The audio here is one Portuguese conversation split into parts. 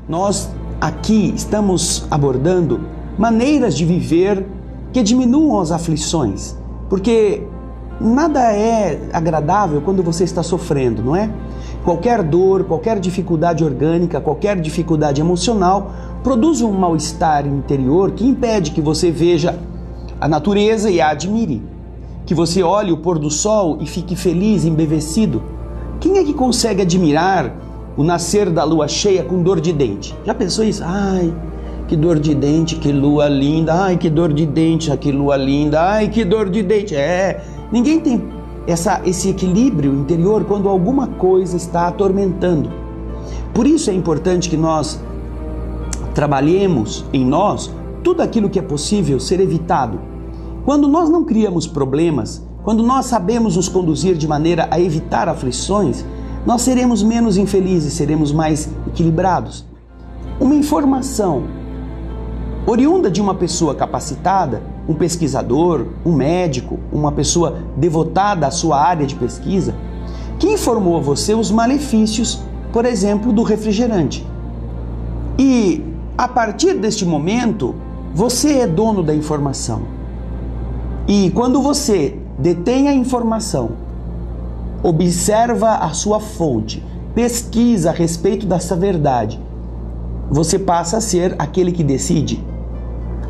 nós aqui estamos abordando maneiras de viver que diminuam as aflições, porque nada é agradável quando você está sofrendo, não é? Qualquer dor, qualquer dificuldade orgânica, qualquer dificuldade emocional produz um mal-estar interior que impede que você veja a natureza e a admire, que você olhe o pôr do sol e fique feliz, embevecido. Quem é que consegue admirar o nascer da lua cheia com dor de dente? Já pensou isso? Ai, que dor de dente, que lua linda. Ai, que dor de dente, que lua linda. Ai, que dor de dente. Ninguém tem esse equilíbrio interior quando alguma coisa está atormentando. Por isso é importante que nós trabalhemos em nós tudo aquilo que é possível ser evitado. Quando nós não criamos problemas, quando nós sabemos nos conduzir de maneira a evitar aflições, nós seremos menos infelizes, seremos mais equilibrados. Uma informação oriunda de uma pessoa capacitada, um pesquisador, um médico, uma pessoa devotada à sua área de pesquisa, que informou a você os malefícios, por exemplo, do refrigerante. E a partir deste momento, você é dono da informação. E quando você detém a informação, observa a sua fonte, pesquisa a respeito dessa verdade, você passa a ser aquele que decide.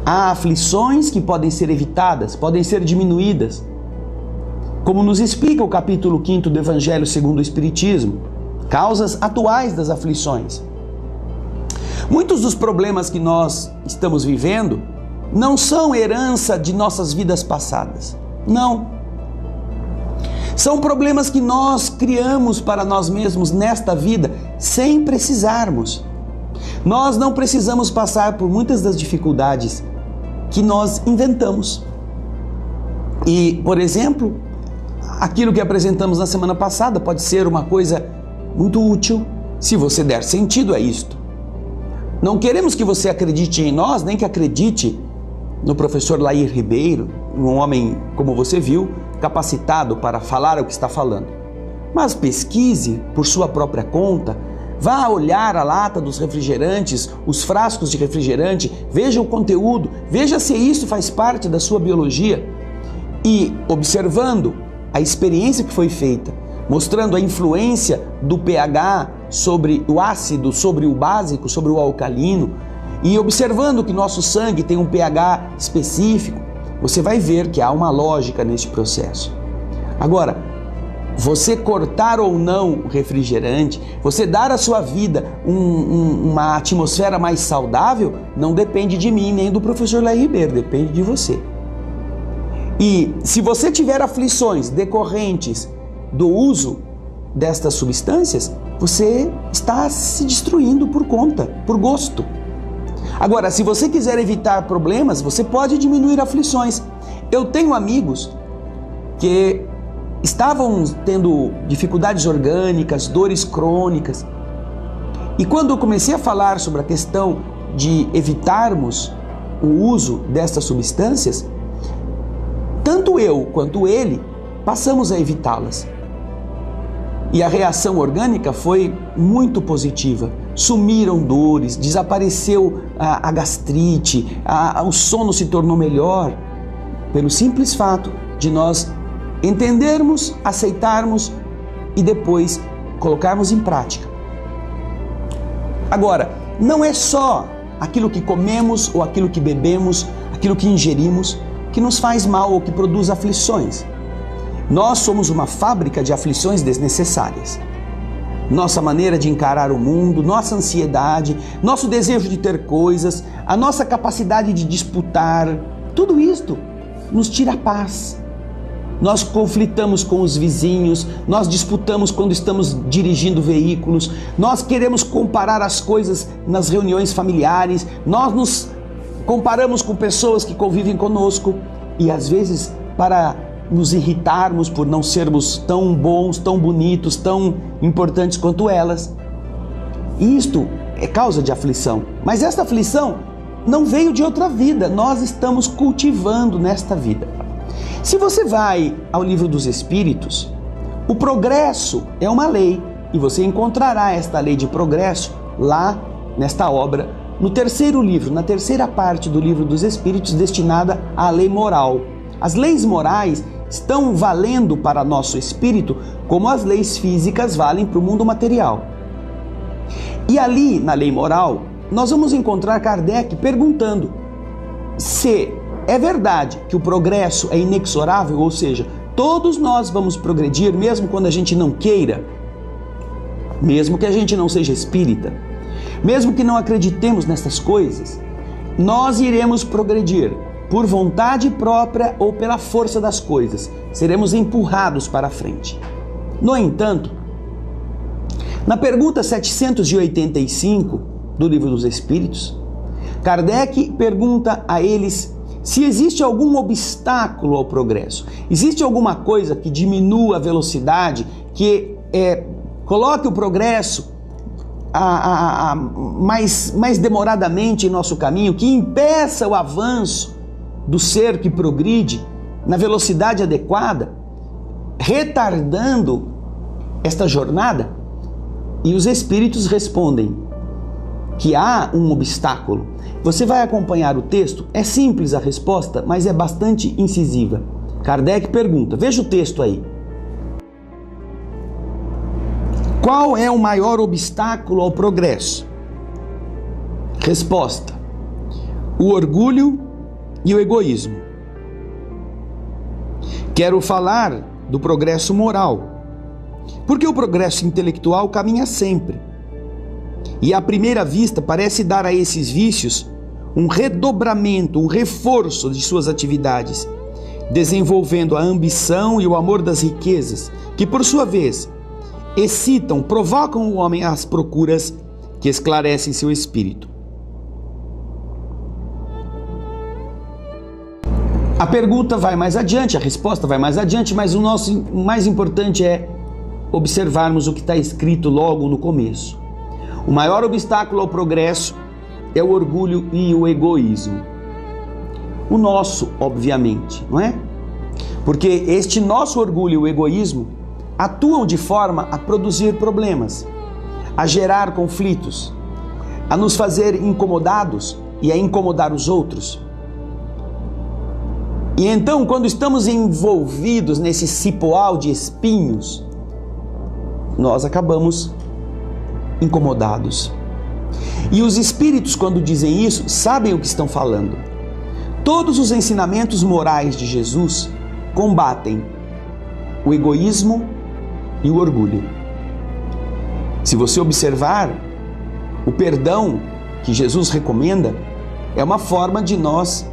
Há aflições que podem ser evitadas, podem ser diminuídas. Como nos explica o capítulo 5 do Evangelho segundo o Espiritismo, causas atuais das aflições. Muitos dos problemas que nós estamos vivendo não são herança de nossas vidas passadas. Não. São problemas que nós criamos para nós mesmos nesta vida sem precisarmos. Nós não precisamos passar por muitas das dificuldades que nós inventamos. E, por exemplo, aquilo que apresentamos na semana passada pode ser uma coisa muito útil se você der sentido a isto. Não queremos que você acredite em nós, nem que acredite no professor Lair Ribeiro, um homem, como você viu, capacitado para falar o que está falando. Mas pesquise por sua própria conta, vá olhar a lata dos refrigerantes, os frascos de refrigerante, veja o conteúdo, veja se isso faz parte da sua biologia e, observando a experiência que foi feita, mostrando a influência do pH sobre o ácido, sobre o básico, sobre o alcalino, e observando que nosso sangue tem um pH específico, você vai ver que há uma lógica neste processo. Agora, você cortar ou não o refrigerante, você dar à sua vida uma atmosfera mais saudável, não depende de mim nem do professor Lair Ribeiro, depende de você. E se você tiver aflições decorrentes do uso destas substâncias, você está se destruindo por conta, por gosto. Agora, se você quiser evitar problemas, você pode diminuir aflições. Eu tenho amigos que estavam tendo dificuldades orgânicas, dores crônicas. E quando eu comecei a falar sobre a questão de evitarmos o uso destas substâncias, tanto eu quanto ele passamos a evitá-las. E a reação orgânica foi muito positiva. Sumiram dores, desapareceu a gastrite, o sono se tornou melhor, pelo simples fato de nós entendermos, aceitarmos e depois colocarmos em prática. Agora, não é só aquilo que comemos ou aquilo que bebemos, aquilo que ingerimos que nos faz mal ou que produz aflições. Nós somos uma fábrica de aflições desnecessárias. Nossa maneira de encarar o mundo, nossa ansiedade, nosso desejo de ter coisas, a nossa capacidade de disputar, tudo isto nos tira a paz. Nós conflitamos com os vizinhos, nós disputamos quando estamos dirigindo veículos, nós queremos comparar as coisas nas reuniões familiares, nós nos comparamos com pessoas que convivem conosco e às vezes para nos irritarmos por não sermos tão bons, tão bonitos, tão importantes quanto elas. Isto é causa de aflição, mas esta aflição não veio de outra vida, nós estamos cultivando nesta vida. Se você vai ao Livro dos Espíritos, o progresso é uma lei e você encontrará esta lei de progresso lá nesta obra, no terceiro livro, na terceira parte do livro dos Espíritos, destinada à lei moral. As leis morais estão valendo para nosso espírito como as leis físicas valem para o mundo material. E ali, na lei moral, nós vamos encontrar Kardec perguntando se é verdade que o progresso é inexorável, ou seja, todos nós vamos progredir mesmo quando a gente não queira, mesmo que a gente não seja espírita, mesmo que não acreditemos nessas coisas, nós iremos progredir por vontade própria ou pela força das coisas, seremos empurrados para a frente. No entanto, na pergunta 785 do Livro dos Espíritos, Kardec pergunta a eles se existe algum obstáculo ao progresso, existe alguma coisa que diminua a velocidade, que coloque o progresso mais demoradamente em nosso caminho, que impeça o avanço do ser que progride na velocidade adequada, retardando esta jornada? E os espíritos respondem que há um obstáculo. Você vai acompanhar o texto, é simples a resposta, mas é bastante incisiva. Kardec pergunta, veja o texto aí. Qual é o maior obstáculo ao progresso? Resposta: o orgulho e o egoísmo. Quero falar do progresso moral, porque o progresso intelectual caminha sempre. E à primeira vista parece dar a esses vícios um redobramento, um reforço de suas atividades, desenvolvendo a ambição e o amor das riquezas, que por sua vez excitam, provocam o homem às procuras que esclarecem seu espírito. A pergunta vai mais adiante, a resposta vai mais adiante, mas o mais importante é observarmos o que está escrito logo no começo. O maior obstáculo ao progresso é o orgulho e o egoísmo. O nosso, obviamente, não é? Porque este nosso orgulho e o egoísmo atuam de forma a produzir problemas, a gerar conflitos, a nos fazer incomodados e a incomodar os outros. E então, quando estamos envolvidos nesse cipoal de espinhos, nós acabamos incomodados. E os espíritos, quando dizem isso, sabem o que estão falando. Todos os ensinamentos morais de Jesus combatem o egoísmo e o orgulho. Se você observar, o perdão que Jesus recomenda é uma forma de nós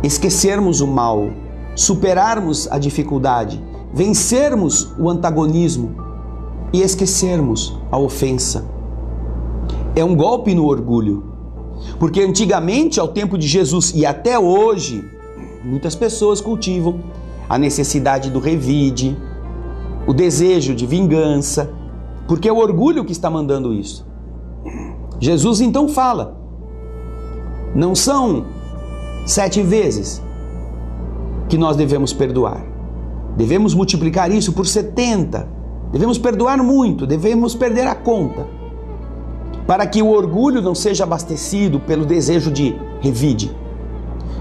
esquecermos o mal, superarmos a dificuldade, vencermos o antagonismo e esquecermos a ofensa. É um golpe no orgulho, porque antigamente, ao tempo de Jesus e até hoje, muitas pessoas cultivam a necessidade do revide, o desejo de vingança, porque é o orgulho que está mandando isso. Jesus então fala, não são 7 vezes que nós devemos perdoar, devemos multiplicar isso por 70, devemos perdoar muito, devemos perder a conta, para que o orgulho não seja abastecido pelo desejo de revide.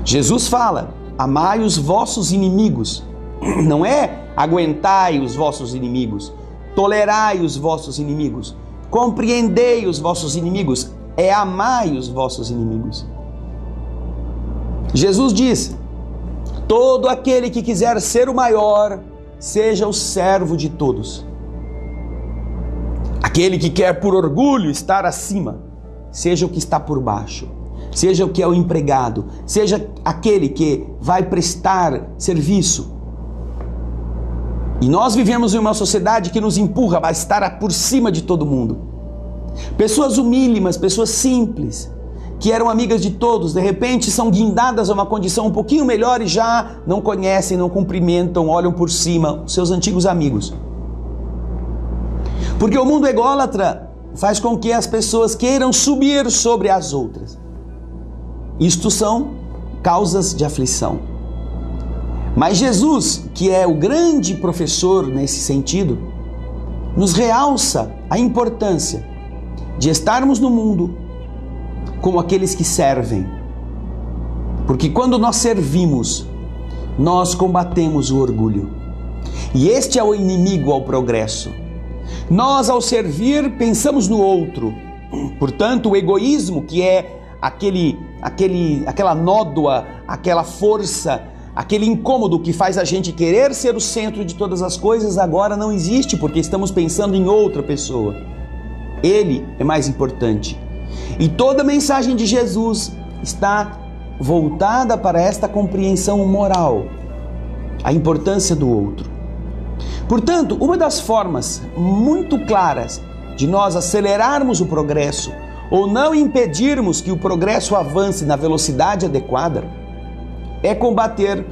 Jesus fala, amai os vossos inimigos, não é aguentai os vossos inimigos, tolerai os vossos inimigos, compreendei os vossos inimigos, é amai os vossos inimigos. Jesus diz, todo aquele que quiser ser o maior, seja o servo de todos. Aquele que quer por orgulho estar acima, seja o que está por baixo, seja o que é o empregado, seja aquele que vai prestar serviço. E nós vivemos em uma sociedade que nos empurra a estar por cima de todo mundo. Pessoas humílimas, pessoas simples, que eram amigas de todos, de repente são guindadas a uma condição um pouquinho melhor e já não conhecem, não cumprimentam, olham por cima os seus antigos amigos. Porque o mundo ególatra faz com que as pessoas queiram subir sobre as outras. Isto são causas de aflição. Mas Jesus, que é o grande professor nesse sentido, nos realça a importância de estarmos no mundo como aqueles que servem. Porque quando nós servimos, nós combatemos o orgulho. E este é o inimigo ao progresso. Nós, ao servir, pensamos no outro. Portanto, o egoísmo, que é aquela nódoa, aquela força, aquele incômodo que faz a gente querer ser o centro de todas as coisas, agora não existe, porque estamos pensando em outra pessoa. Ele é mais importante. E toda a mensagem de Jesus está voltada para esta compreensão moral, a importância do outro. Portanto, uma das formas muito claras de nós acelerarmos o progresso ou não impedirmos que o progresso avance na velocidade adequada é combater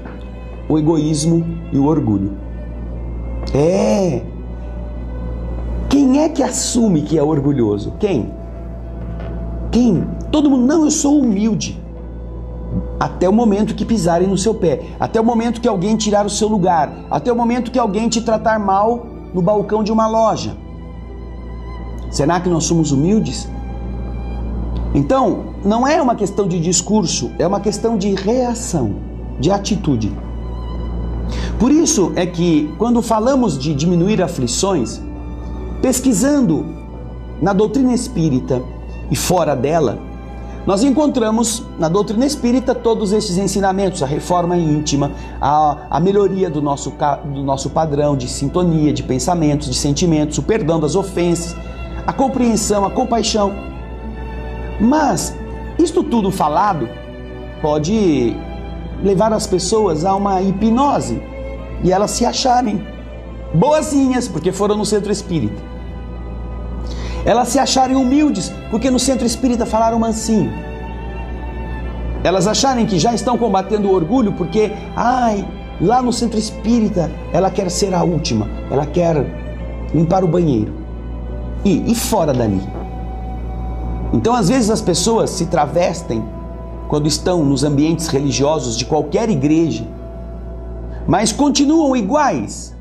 o egoísmo e o orgulho. Quem é que assume que é orgulhoso? Quem? Todo mundo, não, eu sou humilde. Até o momento que pisarem no seu pé, até o momento que alguém tirar o seu lugar, até o momento que alguém te tratar mal no balcão de uma loja. Será que nós somos humildes? Então, não é uma questão de discurso, é uma questão de reação, de atitude. Por isso é que, quando falamos de diminuir aflições, pesquisando na doutrina espírita e fora dela, nós encontramos na doutrina espírita todos esses ensinamentos, a reforma íntima, a melhoria do nosso padrão de sintonia, de pensamentos, de sentimentos, o perdão das ofensas, a compreensão, a compaixão. Mas isto tudo falado pode levar as pessoas a uma hipnose e elas se acharem boazinhas porque foram no centro espírita. Elas se acharem humildes porque no centro espírita falaram mansinho. Elas acharem que já estão combatendo o orgulho porque, lá no centro espírita ela quer ser a última, ela quer limpar o banheiro. E fora dali? Então, às vezes as pessoas se travestem quando estão nos ambientes religiosos de qualquer igreja, mas continuam iguais,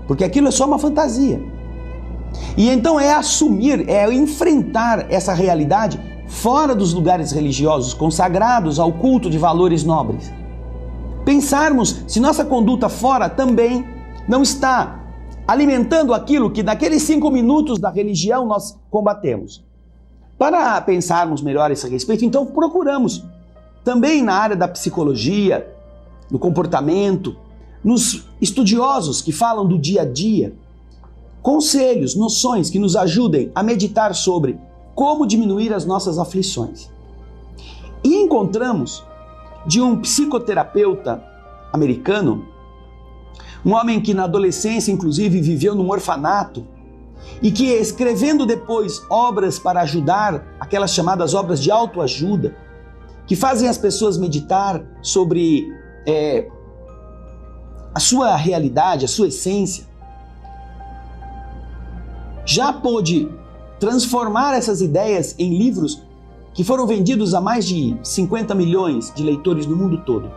porque aquilo é só uma fantasia. E então é assumir, é enfrentar essa realidade fora dos lugares religiosos consagrados ao culto de valores nobres. Pensarmos se nossa conduta fora também não está alimentando aquilo que naqueles 5 minutos da religião nós combatemos. Para pensarmos melhor a esse respeito, então procuramos também na área da psicologia, do comportamento, nos estudiosos que falam do dia a dia, conselhos, noções que nos ajudem a meditar sobre como diminuir as nossas aflições. E encontramos de um psicoterapeuta americano, um homem que na adolescência inclusive viveu num orfanato e que, escrevendo depois obras para ajudar, aquelas chamadas obras de autoajuda, que fazem as pessoas meditar sobre a sua realidade, a sua essência, já pôde transformar essas ideias em livros que foram vendidos a mais de 50 milhões de leitores no mundo todo.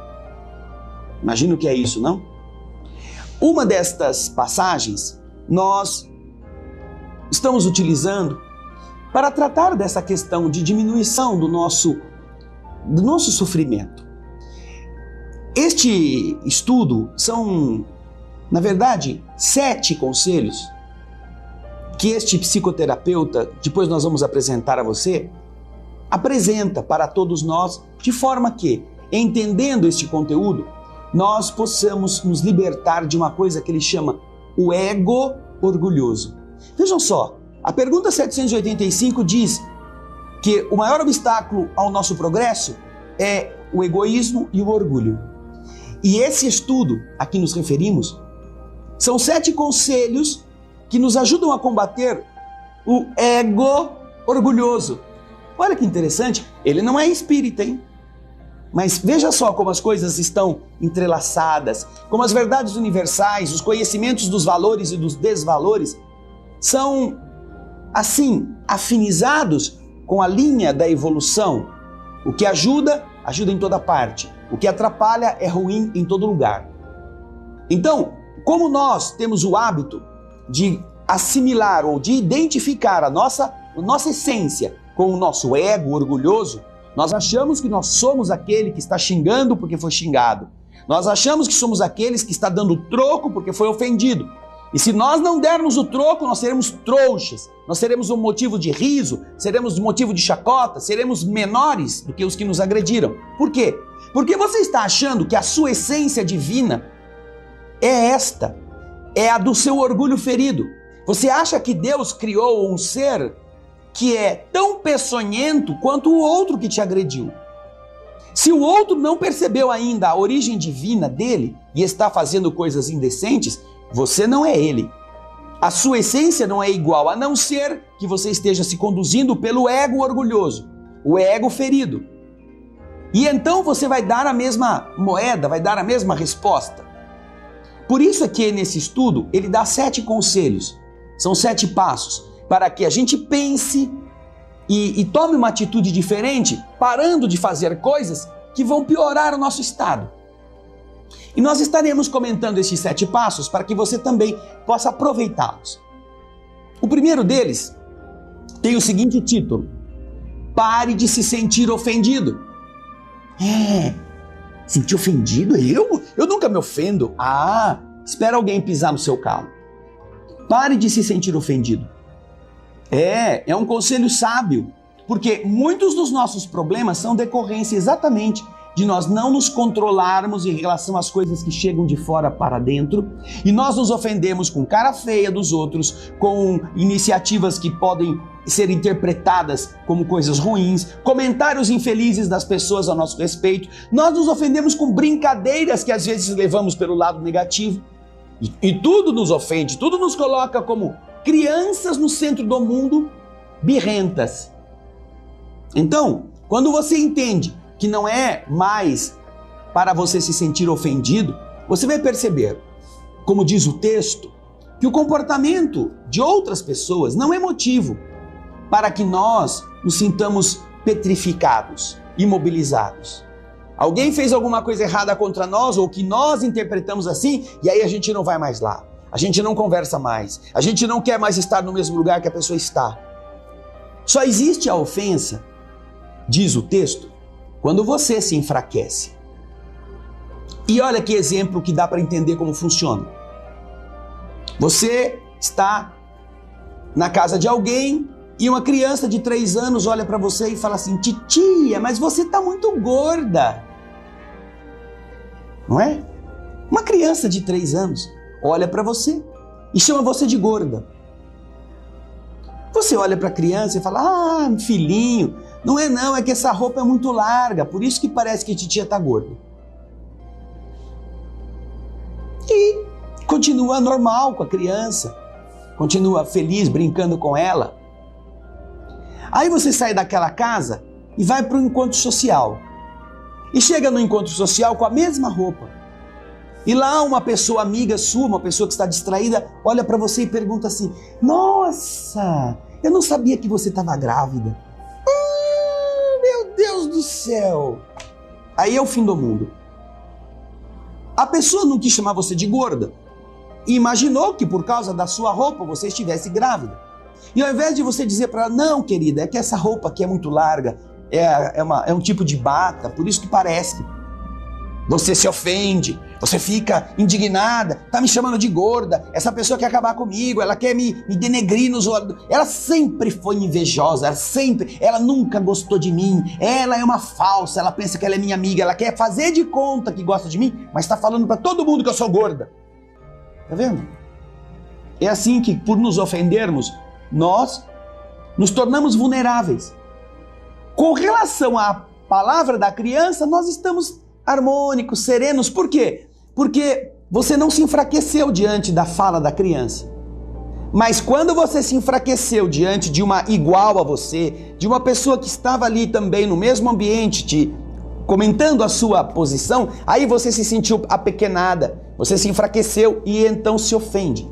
Imagina o que é isso, não? Uma destas passagens nós estamos utilizando para tratar dessa questão de diminuição do nosso sofrimento. Este estudo são, na verdade, 7 conselhos que este psicoterapeuta, depois nós vamos apresentar a você, apresenta para todos nós, de forma que, entendendo este conteúdo, nós possamos nos libertar de uma coisa que ele chama o ego orgulhoso. Vejam só, a pergunta 785 diz que o maior obstáculo ao nosso progresso é o egoísmo e o orgulho. E esse estudo a que nos referimos são 7 conselhos que nos ajudam a combater o ego orgulhoso. Olha que interessante, ele não é espírita, hein? Mas veja só como as coisas estão entrelaçadas, como as verdades universais, os conhecimentos dos valores e dos desvalores são, assim, afinizados com a linha da evolução. O que ajuda, ajuda em toda parte. O que atrapalha é ruim em todo lugar. Então, como nós temos o hábito de assimilar ou de identificar a nossa nossa essência com o nosso ego orgulhoso, nós achamos que nós somos aquele que está xingando porque foi xingado. Nós achamos que somos aqueles que está dando troco porque foi ofendido. E se nós não dermos o troco, nós seremos trouxas, nós seremos um motivo de riso, seremos um motivo de chacota, seremos menores do que os que nos agrediram. Por quê? Porque você está achando que a sua essência divina é esta, é a do seu orgulho ferido. Você acha que Deus criou um ser que é tão peçonhento quanto o outro que te agrediu. Se o outro não percebeu ainda a origem divina dele e está fazendo coisas indecentes, você não é ele. A sua essência não é igual, a não ser que você esteja se conduzindo pelo ego orgulhoso, o ego ferido. E então você vai dar a mesma moeda, vai dar a mesma resposta. Por isso é que nesse estudo ele dá 7 conselhos, são 7 passos, para que a gente pense e tome uma atitude diferente, parando de fazer coisas que vão piorar o nosso estado. E nós estaremos comentando esses 7 passos para que você também possa aproveitá-los. O primeiro deles tem o seguinte título: pare de se sentir ofendido. Sentir ofendido? Eu nunca me ofendo. Espera alguém pisar no seu calo. Pare de se sentir ofendido. É um conselho sábio, porque muitos dos nossos problemas são decorrência exatamente de nós não nos controlarmos em relação às coisas que chegam de fora para dentro, e nós nos ofendemos com cara feia dos outros, com iniciativas que podem ser interpretadas como coisas ruins, comentários infelizes das pessoas a nosso respeito. Nós nos ofendemos com brincadeiras que às vezes levamos pelo lado negativo, e tudo nos ofende, tudo nos coloca como crianças no centro do mundo, birrentas. Então, quando você entende que não é mais para você se sentir ofendido, você vai perceber, como diz o texto, que o comportamento de outras pessoas não é motivo para que nós nos sintamos petrificados, imobilizados. Alguém fez alguma coisa errada contra nós, ou que nós interpretamos assim, e aí a gente não vai mais lá. A gente não conversa mais. A gente não quer mais estar no mesmo lugar que a pessoa está. Só existe a ofensa, diz o texto, quando você se enfraquece. E olha que exemplo que dá para entender como funciona. Você está na casa de alguém e uma criança de 3 anos olha para você e fala assim: titia, mas você está muito gorda. Não é? Uma criança de 3 anos olha para você e chama você de gorda. Você olha para a criança e fala: filhinho, não, é que essa roupa é muito larga, por isso que parece que a titia está gorda. E continua normal com a criança, continua feliz brincando com ela. Aí você sai daquela casa e vai para o encontro social. E chega no encontro social com a mesma roupa. E lá uma pessoa amiga sua, uma pessoa que está distraída, olha para você e pergunta assim: nossa, eu não sabia que você estava grávida. Meu Deus do céu! Aí é o fim do mundo. A pessoa não quis chamar você de gorda e imaginou que por causa da sua roupa você estivesse grávida. E ao invés de você dizer para ela: não, querida, é que essa roupa aqui é muito larga, é um tipo de bata, por isso que parece. Você se ofende, você fica indignada, tá me chamando de gorda, essa pessoa quer acabar comigo, ela quer me denegrir nos olhos. Ela sempre foi invejosa, ela nunca gostou de mim, ela é uma falsa, ela pensa que ela é minha amiga, ela quer fazer de conta que gosta de mim, mas tá falando para todo mundo que eu sou gorda. Tá vendo? É assim que, por nos ofendermos, nós nos tornamos vulneráveis. Com relação à palavra da criança, nós estamos harmônicos, serenos. Por quê? Porque você não se enfraqueceu diante da fala da criança. Mas quando você se enfraqueceu diante de uma igual a você, de uma pessoa que estava ali também no mesmo ambiente, comentando a sua posição, aí você se sentiu apequenada, você se enfraqueceu e então se ofende.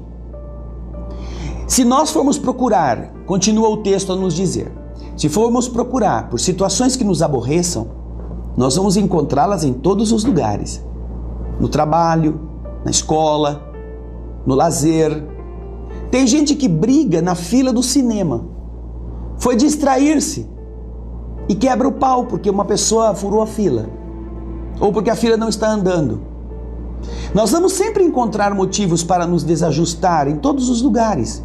Se nós formos procurar, continua o texto a nos dizer, se formos procurar por situações que nos aborreçam, nós vamos encontrá-las em todos os lugares. No trabalho, na escola, no lazer. Tem gente que briga na fila do cinema. foi distrair-se e quebra o pau porque uma pessoa furou a fila ou porque a fila não está andando. Nós vamos sempre encontrar motivos para nos desajustar em todos os lugares.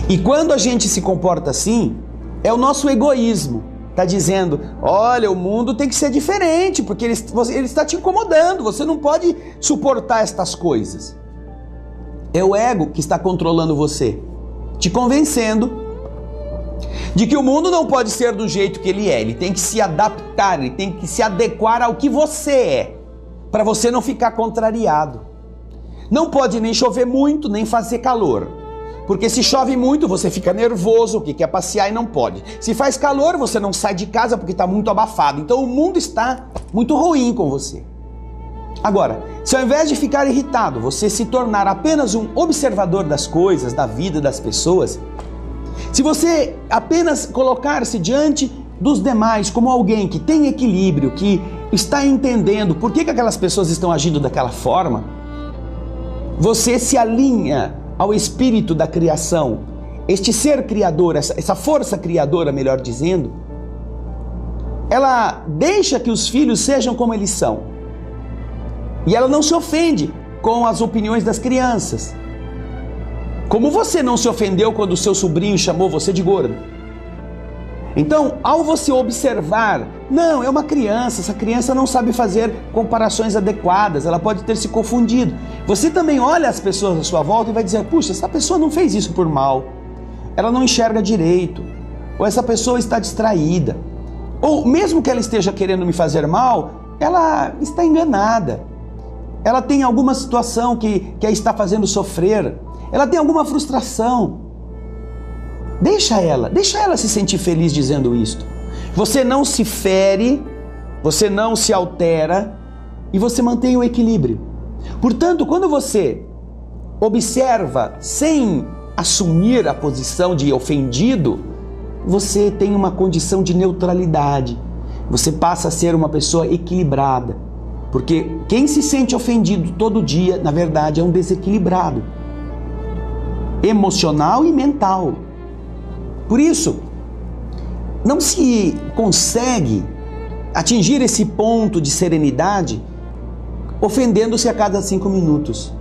E quando a gente se comporta assim, é o nosso egoísmo. Está dizendo, olha, o mundo tem que ser diferente, porque ele está te incomodando, você não pode suportar estas coisas. É o ego que está controlando você, te convencendo de que o mundo não pode ser do jeito que ele tem que se adaptar, ele tem que se adequar ao que você é, para você não ficar contrariado. Não pode nem chover muito, nem fazer calor. Porque se chove muito, você fica nervoso, que quer passear e não pode. Se faz calor, você não sai de casa porque está muito abafado. Então o mundo está muito ruim com você. Agora, se ao invés de ficar irritado, você se tornar apenas um observador das coisas, da vida das pessoas, se você apenas colocar-se diante dos demais como alguém que tem equilíbrio, que está entendendo por que aquelas pessoas estão agindo daquela forma, você se alinha ao espírito da criação, este ser criador, essa força criadora, melhor dizendo, ela deixa que os filhos sejam como eles são. E ela não se ofende com as opiniões das crianças. Como você não se ofendeu quando o seu sobrinho chamou você de gordo. Então, ao você observar, não, é uma criança, essa criança não sabe fazer comparações adequadas, ela pode ter se confundido. Você também olha as pessoas à sua volta e vai dizer, puxa, essa pessoa não fez isso por mal, ela não enxerga direito, ou essa pessoa está distraída, ou mesmo que ela esteja querendo me fazer mal, ela está enganada, ela tem alguma situação que a está fazendo sofrer, ela tem alguma frustração. Deixa ela se sentir feliz dizendo isto. Você não se fere, você não se altera e você mantém o equilíbrio. Portanto, quando você observa sem assumir a posição de ofendido, você tem uma condição de neutralidade. Você passa a ser uma pessoa equilibrada. Porque quem se sente ofendido todo dia, na verdade, é um desequilibrado emocional e mental. Por isso, não se consegue atingir esse ponto de serenidade ofendendo-se a cada 5 minutos.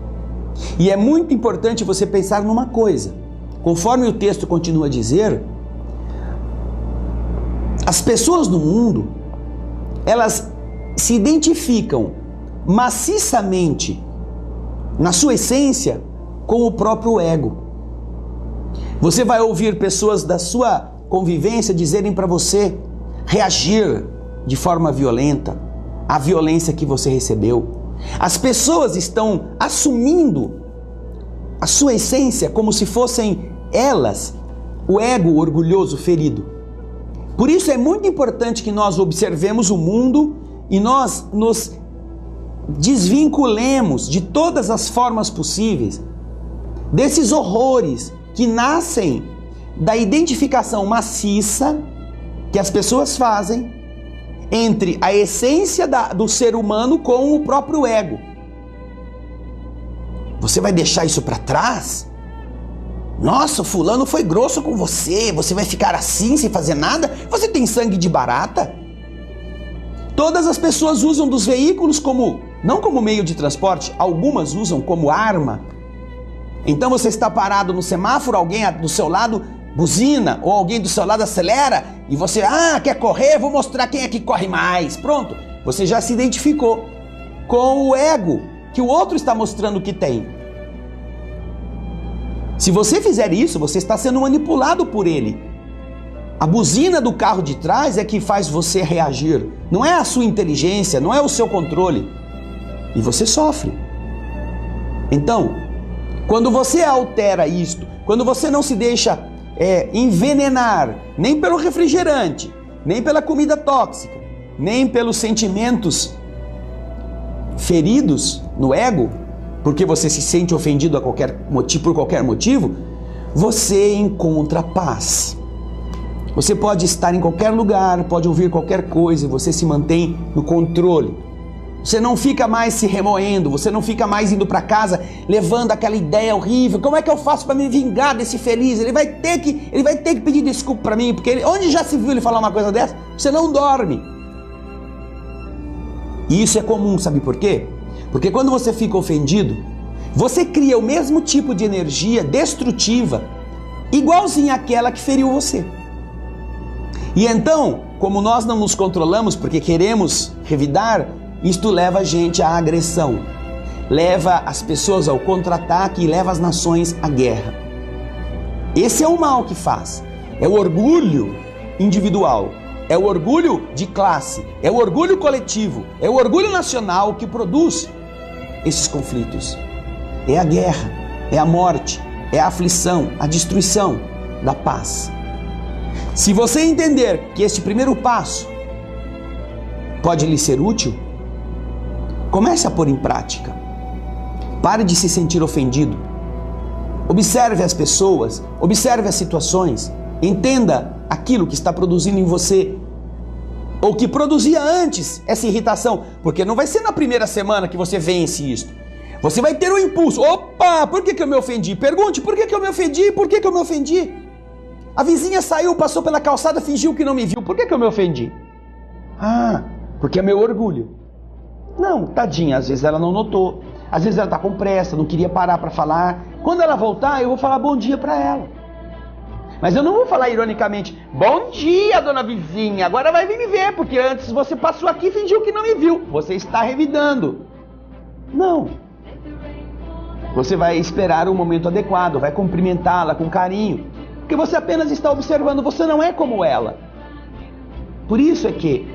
E é muito importante você pensar numa coisa. Conforme o texto continua a dizer, as pessoas no mundo, elas se identificam maciçamente, na sua essência, com o próprio ego. Você vai ouvir pessoas da sua convivência dizerem para você reagir de forma violenta à violência que você recebeu. As pessoas estão assumindo a sua essência como se fossem elas o ego orgulhoso ferido. Por isso é muito importante que nós observemos o mundo e nós nos desvinculemos de todas as formas possíveis desses horrores que nascem da identificação maciça que as pessoas fazem entre a essência do ser humano com o próprio ego. Você vai deixar isso para trás? Nossa, o fulano foi grosso com você, você vai ficar assim sem fazer nada? Você tem sangue de barata? Todas as pessoas usam dos veículos não como meio de transporte, algumas usam como arma. Então você está parado no semáforo, alguém do seu lado buzina, ou alguém do seu lado acelera, e você, quer correr? Vou mostrar quem é que corre mais. Pronto, você já se identificou com o ego que o outro está mostrando que tem. Se você fizer isso, você está sendo manipulado por ele. A buzina do carro de trás é que faz você reagir. Não é a sua inteligência, não é o seu controle. E você sofre. Então, quando você altera isto, quando você não se deixa envenenar, nem pelo refrigerante, nem pela comida tóxica, nem pelos sentimentos feridos no ego, porque você se sente ofendido por qualquer motivo, você encontra paz. Você pode estar em qualquer lugar, pode ouvir qualquer coisa e você se mantém no controle. Você não fica mais se remoendo, você não fica mais indo para casa levando aquela ideia horrível. Como é que eu faço para me vingar desse feliz? Ele vai ter que pedir desculpa para mim, porque onde já se viu ele falar uma coisa dessa? Você não dorme. E isso é comum, sabe por quê? Porque quando você fica ofendido, você cria o mesmo tipo de energia destrutiva, igualzinha àquela que feriu você. E então, como nós não nos controlamos porque queremos revidar, isto leva a gente à agressão, leva as pessoas ao contra-ataque e leva as nações à guerra. Esse é o mal que faz, é o orgulho individual, é o orgulho de classe, é o orgulho coletivo, é o orgulho nacional que produz esses conflitos. É a guerra, é a morte, é a aflição, a destruição da paz. Se você entender que este primeiro passo pode lhe ser útil, comece a pôr em prática. Pare de se sentir ofendido. Observe as pessoas, observe as situações, entenda aquilo que está produzindo em você, ou que produzia antes essa irritação, porque não vai ser na primeira semana que você vence isto. Você vai ter um impulso. Opa, por que eu me ofendi? Pergunte, por que eu me ofendi? Por que eu me ofendi? A vizinha saiu, passou pela calçada, fingiu que não me viu. Por que eu me ofendi? Ah, porque é meu orgulho. Não, tadinha, às vezes ela não notou. Às vezes ela está com pressa, não queria parar para falar. Quando ela voltar, eu vou falar bom dia para ela. Mas eu não vou falar ironicamente, bom dia, dona vizinha, agora vai vir me ver, porque antes você passou aqui e fingiu que não me viu. Você está revidando. Não. Você vai esperar o momento adequado, vai cumprimentá-la com carinho, porque você apenas está observando, você não é como ela. Por isso é que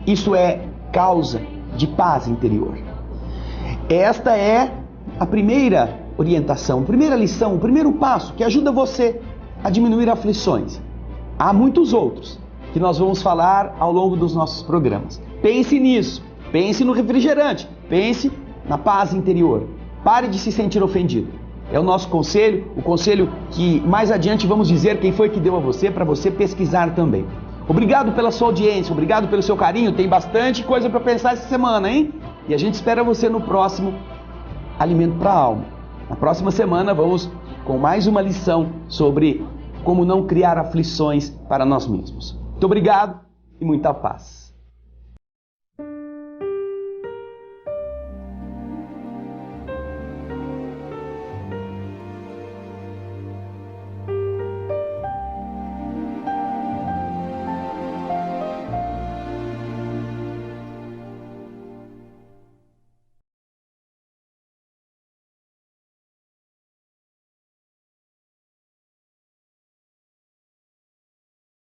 isso é causa de paz interior. Esta é a primeira orientação, a primeira lição, o primeiro passo que ajuda você a diminuir aflições. Há muitos outros que nós vamos falar ao longo dos nossos programas. Pense nisso, pense no refrigerante, pense na paz interior. Pare de se sentir ofendido. É o nosso conselho, o conselho que mais adiante vamos dizer quem foi que deu a você, para você pesquisar também. Obrigado pela sua audiência, obrigado pelo seu carinho, tem bastante coisa para pensar essa semana, hein? E a gente espera você no próximo Alimento para a Alma. Na próxima semana vamos com mais uma lição sobre como não criar aflições para nós mesmos. Muito obrigado e muita paz.